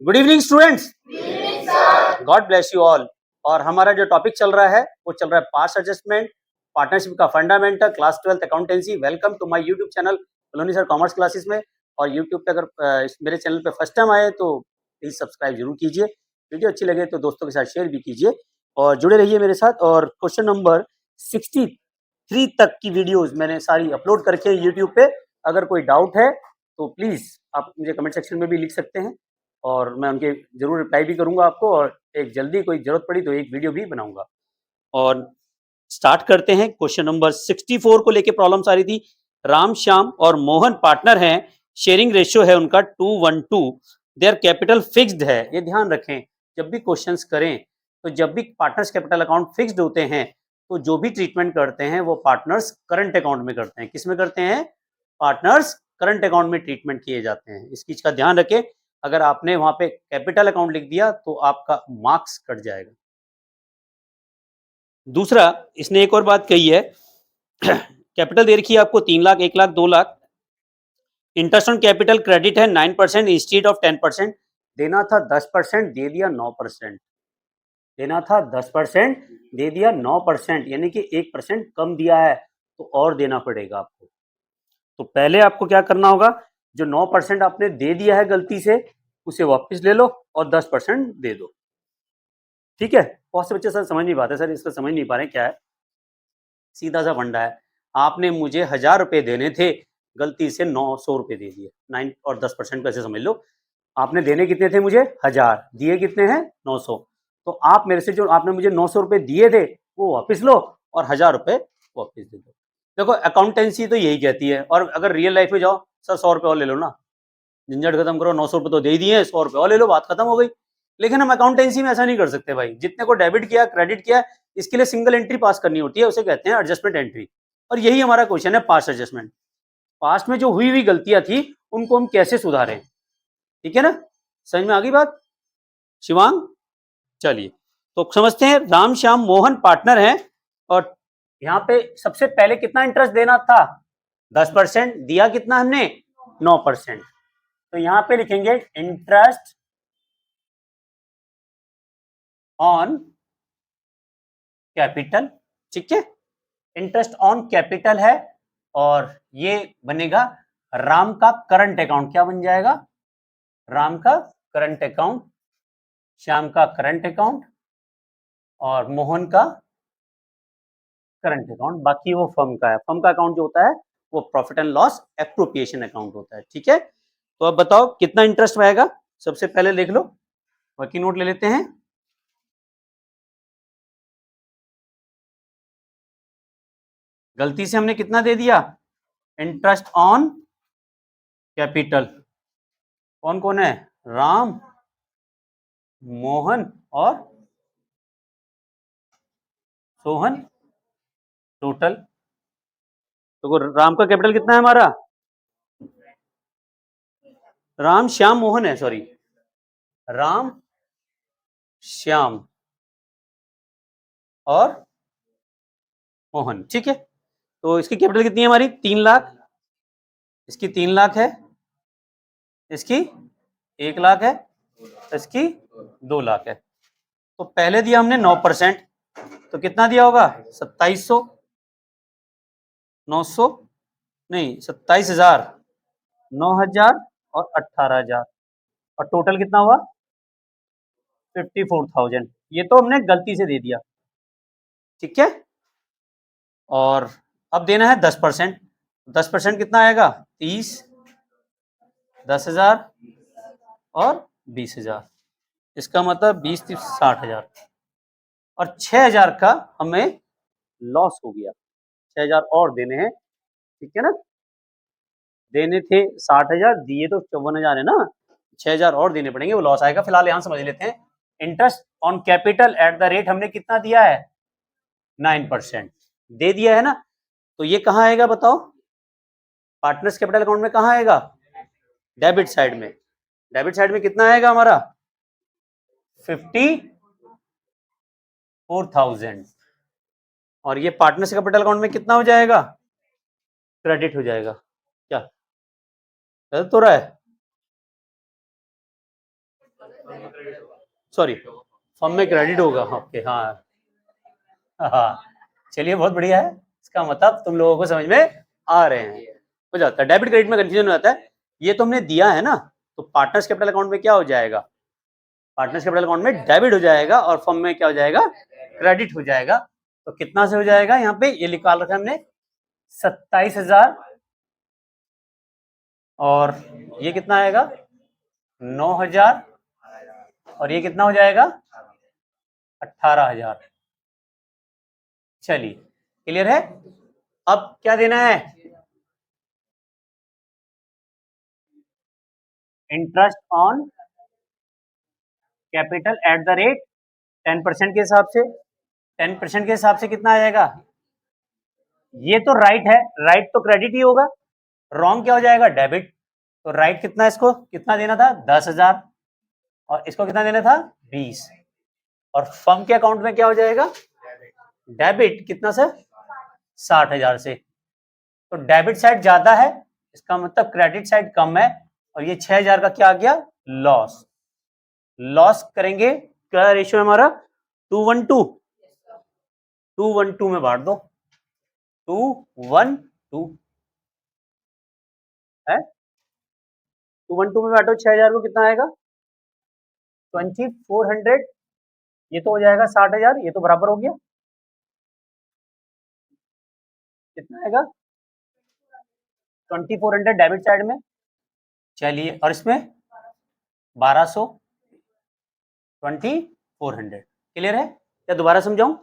Good evening students, God bless you all. और हमारा जो टॉपिक चल रहा है वो चल रहा है पास्ट एडजस्टमेंट, पार्टनरशिप का fundamental, class 12th accountancy. Welcome to my YouTube channel colony sir commerce classes में। और यूट्यूब पे अगर मेरे चैनल पे फर्स्ट टाइम आए तो प्लीज सब्सक्राइब जरूर कीजिए। वीडियो अच्छी लगे तो दोस्तों के साथ शेयर भी कीजिए और जुड़े रहिए मेरे साथ। और क्वेश्चन नंबर 63 तक की वीडियोस मैंने सारी अपलोड करके यूट्यूब पे। अगर कोई डाउट है तो प्लीज आप मुझे कमेंट सेक्शन में भी लिख सकते हैं और मैं उनके जरूर रिप्लाई भी करूंगा आपको। और एक जल्दी कोई जरूरत पड़ी तो एक वीडियो भी बनाऊंगा। और स्टार्ट करते हैं। क्वेश्चन नंबर 64 को लेके प्रॉब्लम्स आ रही थी। राम श्याम और मोहन पार्टनर हैं, शेयरिंग रेशियो है उनका 2:1 देयर कैपिटल फिक्स्ड है। ये ध्यान रखें, जब भी क्वेश्चंस करें तो जब भी पार्टनर्स कैपिटल अकाउंट फिक्स्ड होते हैं तो जो भी ट्रीटमेंट करते हैं वो पार्टनर्स करंट अकाउंट में करते हैं। किस में करते हैं? पार्टनर्स करंट अकाउंट में ट्रीटमेंट किए जाते हैं। इस चीज का ध्यान रखें। अगर आपने वहां पे कैपिटल अकाउंट लिख दिया तो आपका मार्क्स कट जाएगा। दूसरा, इसने एक और बात कही है कैपिटल दे रखी है आपको 3 lakh, 1 lakh, 2 lakh. Interest on capital credit है 9% इंस्टीड ऑफ 10%। देना था 10%, दे दिया 9%। देना था 10%, दे दिया 9%, यानी कि 1% कम दिया है तो और देना पड़ेगा आपको। तो पहले आपको क्या करना होगा, जो 9% आपने दे दिया है गलती से उसे वापस ले लो और 10% दे दो। ठीक है। बहुत से बच्चे सर समझ नहीं पाते, सर इसका समझ नहीं पा रहे क्या है। सीधा सा फंडा है, आपने मुझे 1000 रुपए देने थे, गलती से 900 रुपए दे दिए। 9 और 10% कैसे समझ लो। आपने देने कितने थे मुझे? 1000, दिए कितने हैं? 900। तो आप मेरे से जो आपने मुझे 900 रुपए दिए थे वो वापस लो और 1000 रुपए वापस दे दो। देखो अकाउंटेंसी तो यही कहती है। और अगर रियल लाइफ में जाओ, सर 100 रुपए और ले लो ना, झंझट खत्म करो, 900 रुपए तो दे ही दिए, 100 रुपए और ले लो, बात खत्म हो गई। लेकिन हम अकाउंटेंसी में ऐसा नहीं कर सकते भाई। जितने को डेबिट किया, क्रेडिट किया, इसके लिए सिंगल एंट्री पास करनी होती है, उसे कहते हैं एडजस्टमेंट एंट्री। और यही हमारा क्वेश्चन है, पास्ट एडजस्टमेंट। पास्ट में जो हुई हुई गलतियां थी उनको हम कैसे सुधारें। ठीक है ना, समझ में आ गई बात शिवांग? चलिए तो समझते हैं। राम श्याम मोहन पार्टनर हैं और यहाँ पे सबसे पहले कितना इंटरेस्ट देना था? 10%। दिया कितना हमने? 9%। तो यहां पे लिखेंगे इंटरेस्ट ऑन कैपिटल। ठीक है, इंटरेस्ट ऑन कैपिटल है और ये बनेगा राम का करंट अकाउंट। क्या बन जाएगा? राम का करंट अकाउंट, श्याम का करंट अकाउंट और मोहन का करंट अकाउंट। बाकी वो फर्म का है। फर्म का अकाउंट जो होता है वो profit and loss appropriation account होता है। ठीक है, तो अब बताओ कितना इंटरेस्ट आएगा। सबसे पहले देख लो, वर्किंग नोट ले लेते हैं। गलती से हमने कितना दे दिया? Interest on capital. कौन कौन है? राम, मोहन और सोहन। टोटल तो राम का कैपिटल कितना है हमारा? राम श्याम मोहन है, सॉरी, राम श्याम और मोहन। ठीक है, तो इसकी कैपिटल कितनी है हमारी? 3 लाख। इसकी 3 लाख है, इसकी 1 लाख है, इसकी 2 लाख है। तो पहले दिया हमने 9%, तो कितना दिया होगा? 2700, 900 नहीं, 27,000, 9,000 और 18,000। और टोटल कितना हुआ? 54,000। ये तो हमने गलती से दे दिया। ठीक है, और अब देना है 10%। 10% कितना आएगा? 30, 10,000 और 20,000। इसका मतलब 20, 30, 60,000 और 6,000 का हमें लॉस हो गया। 6,000 और देने हैं। ठीक है ना, देने थे 60,000, दिए तो 54,000 है ना, 6,000 और देने पड़ेंगे, वो लॉस आएगा। फिलहाल यहां समझ लेते हैं। Interest on capital at the rate हमने कितना दिया है? 9% दे दिया है ना। तो ये कहां आएगा बताओ? पार्टनर्स कैपिटल अकाउंट में कहां आएगा? डेबिट साइड में। डेबिट साइड में कितना आएगा हमारा? 54,000। और ये पार्टनर्स कैपिटल अकाउंट में कितना हो जाएगा? क्रेडिट हो जाएगा। क्या गलत हो रहा है? सॉरी, फर्म में क्रेडिट होगा। ओके, हाँ हाँ, चलिए बहुत बढ़िया है। इसका मतलब तुम लोगों को समझ में आ रहे हैं। हो जाता है डेबिट क्रेडिट में कंफ्यूजन हो जाता है। ये तो हमने दिया है ना, तो पार्टनर्स कैपिटल अकाउंट में क्या हो जाएगा, पार्टनर्स कैपिटल अकाउंट में डेबिट हो जाएगा और फर्म में क्या हो जाएगा, क्रेडिट हो जाएगा। तो कितना से हो जाएगा, यहाँ पे ये निकाल रखा है हमने 27,000, और ये कितना आएगा 9,000, और ये कितना हो जाएगा 18,000। चलिए क्लियर है। अब क्या देना है, interest on capital at the rate 10% के हिसाब से। 10% के हिसाब से कितना आ जाएगा, ये तो राइट है, राइट तो क्रेडिट ही होगा, रॉन्ग क्या हो जाएगा, डेबिट। तो राइट कितना, इसको कितना देना था 10,000, और इसको कितना देना था 20, और फर्म के अकाउंट में क्या हो जाएगा, डेबिट कितना से 60,000 से। तो डेबिट साइड ज्यादा है, इसका मतलब क्रेडिट साइड कम है, और ये 6,000 का क्या आ गया, लॉस। लॉस करेंगे, क्या रेशियो है हमारा 2:1:2, 2:1:2 में बांट दो, 2:1:2 है, 2:1:2 में बांटो 6,000 को, कितना आएगा 2400, ये तो हो जाएगा 60,000, ये तो बराबर हो गया, कितना आएगा 2400 डेबिट साइड में। चलिए, और इसमें 1200, 2400। क्लियर है, या दोबारा समझाऊं,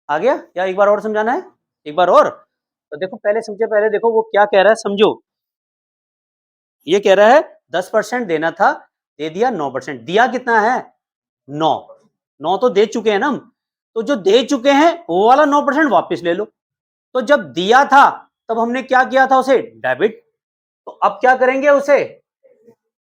आ गया, या एक बार और समझाना है, एक बार और। तो देखो पहले समझे, पहले देखो वो क्या कह रहा है, समझो। ये कह रहा है 10% देना था, दे दिया 9%, दिया कितना है 9, 9 तो दे चुके हैं ना हम, तो जो दे चुके हैं वो वाला 9% वापस ले लो। तो जब दिया था तब हमने क्या किया था, उसे डेबिट, तो अब क्या करेंगे, उसे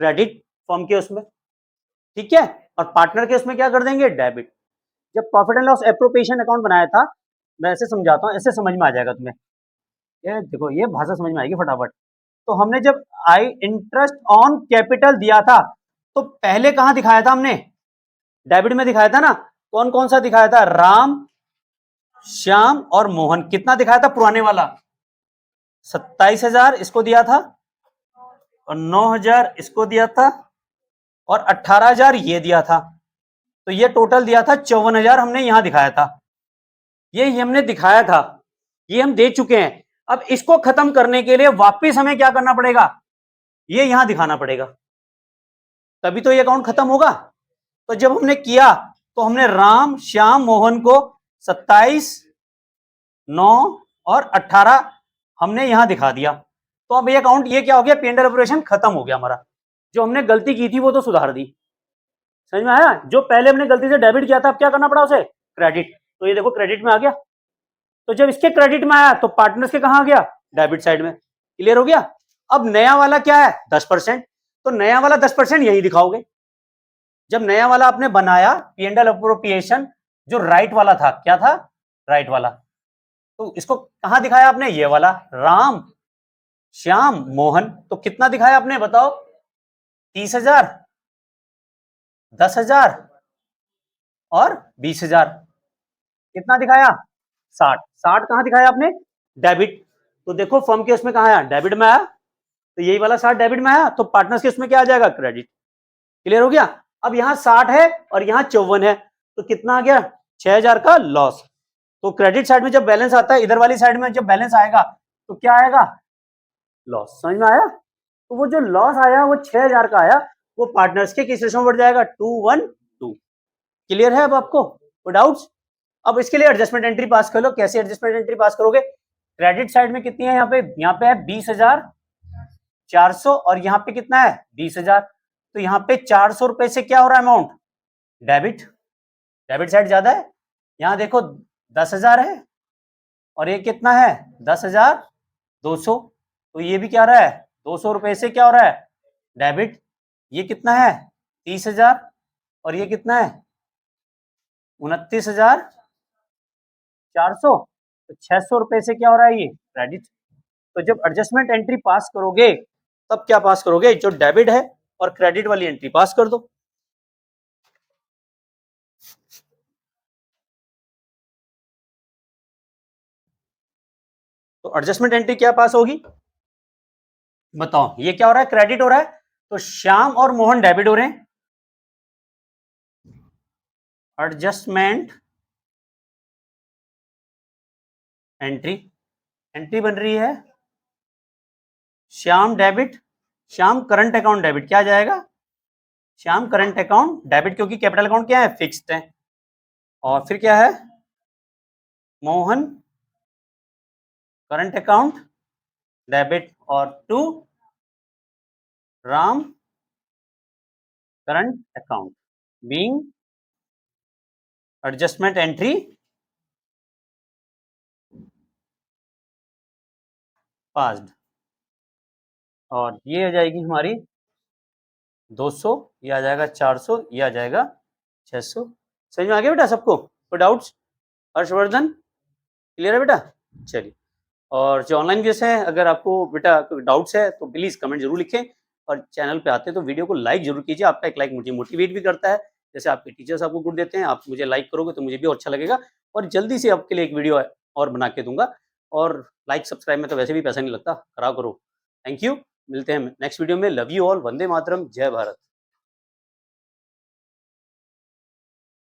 क्रेडिट फर्म के उसमें, ठीक है, और पार्टनर के उसमें क्या कर देंगे, डेबिट। जब profit and loss appropriation account बनाया था, मैं ऐसे समझाता हूँ, ऐसे समझ में आ जाएगा तुम्हें, ये देखो ये भाषा समझ में आएगी फटाफट। तो हमने जब आई इंटरेस्ट ऑन कैपिटल दिया था, तो पहले कहां दिखाया था हमने, डेबिट में दिखाया था ना, कौन कौन सा दिखाया था, राम, श्याम और मोहन। कितना दिखाया था पुराने वाला, 27,000 इसको दिया था, और 9,000 इसको दिया था, और 18,000 ये दिया था। तो ये टोटल दिया था 54,000, हमने यहां दिखाया था, ये हमने दिखाया था, ये हम दे चुके हैं। अब इसको खत्म करने के लिए वापस हमें क्या करना पड़ेगा, ये यहां दिखाना पड़ेगा, तभी तो ये अकाउंट खत्म होगा। तो जब हमने किया, तो हमने राम, श्याम, मोहन को 27, 9 और 18 हमने यहां दिखा दिया। तो अब ये अकाउंट, ये क्या हो गया, P&L ऑपरेशन खत्म हो गया हमारा। जो हमने गलती की थी वो तो सुधार दी, समझ में आया। जो पहले हमने गलती से डेबिट किया था, अब क्या करना पड़ा उसे, क्रेडिट। तो ये देखो क्रेडिट में आ गया। तो जब इसके क्रेडिट में आया, तो पार्टनर्स के कहां आ गया, डेबिट साइड में। क्लियर हो गया। अब नया वाला क्या है 10%, तो नया वाला 10% यही दिखाओगे। जब नया वाला आपने बनाया P&L अप्रोप्रिएशन, जो राइट वाला था, क्या था, राइट वाला, तो इसको कहां दिखाया आपने, ये वाला, राम, श्याम, मोहन। तो कितना दिखाया आपने बताओ, 30,000, 10,000 और 20,000। कितना दिखाया 60, 60 कहां दिखाया आपने, डेबिट। तो देखो फर्म के उसमें कहा आया, डेबिट में आया, तो यही वाला 60 डेबिट में आया, तो पार्टनर्स के उसमें क्या आ जाएगा, क्रेडिट। क्लियर हो गया। अब यहां 60 है और यहां 54 है, तो कितना आ गया 6,000 का लॉस। तो क्रेडिट साइड में जब बैलेंस आता है, इधर वाली साइड में जब बैलेंस आएगा, तो क्या आएगा, लॉस। समझ में आया। तो वो जो लॉस आया वो 6,000 का आया, वो पार्टनर्स के किस रेशो में बढ़ जाएगा, 2:1:2। क्लियर है अब आपको, वो डाउट्स। अब इसके लिए एडजस्टमेंट एंट्री पास कर लो। कैसे एडजस्टमेंट एंट्री पास करोगे, क्रेडिट साइड में कितनी है, यहाँ पे है 20,400, और यहाँ पे कितना है 20,000। तो यहाँ पे 400 रुपए से क्या हो रहा है अमाउंट, डेबिट। डेबिट साइड ज्यादा है, यहाँ देखो 10,000 है, और ये कितना है 10,200। तो ये भी क्या रहा है 200 रुपए से क्या हो रहा है, डेबिट। ये कितना है 30,000, और ये कितना है 29,400। तो 600 रुपए से क्या हो रहा है, ये क्रेडिट। तो जब एडजस्टमेंट एंट्री पास करोगे, तब क्या पास करोगे, जो डेबिट है और क्रेडिट वाली एंट्री पास कर दो। तो एडजस्टमेंट एंट्री क्या पास होगी बताओ, ये क्या हो रहा है, क्रेडिट हो रहा है, तो श्याम और मोहन डेबिट हो रहे हैं, एडजस्टमेंट एंट्री, एंट्री बन रही है Shyam debit, Shyam current account debit, क्या आ जाएगा, श्याम करंट अकाउंट डेबिट, क्योंकि कैपिटल अकाउंट क्या है, फिक्स्ड है, और फिर क्या है, मोहन करंट अकाउंट डेबिट, और to Ram current account being adjustment entry passed, और ये आ जाएगी हमारी 200, ये आ जाएगा 400, ये आ जाएगा 600। समझ में आ गया बेटा सबको, कोई डाउट्स, हर्षवर्धन क्लियर है बेटा, चलिए। और जो ऑनलाइन क्लास है, अगर आपको बेटा कोई डाउट्स है तो प्लीज कमेंट जरूर लिखें, और चैनल पे आते हैं तो वीडियो को लाइक जरूर कीजिए, आपका एक लाइक मुझे मोटिवेट भी करता है, जैसे आपके टीचर्स आपको गुड देते हैं, आप मुझे लाइक करोगे तो मुझे भी अच्छा लगेगा, और जल्दी से आपके लिए एक वीडियो और बना के दूंगा, और लाइक सब्सक्राइब में तो वैसे भी पैसा नहीं लगता, करा करो। थैंक यू, मिलते हैं नेक्स्ट वीडियो में, love you all, Vande Mataram, जय भारत।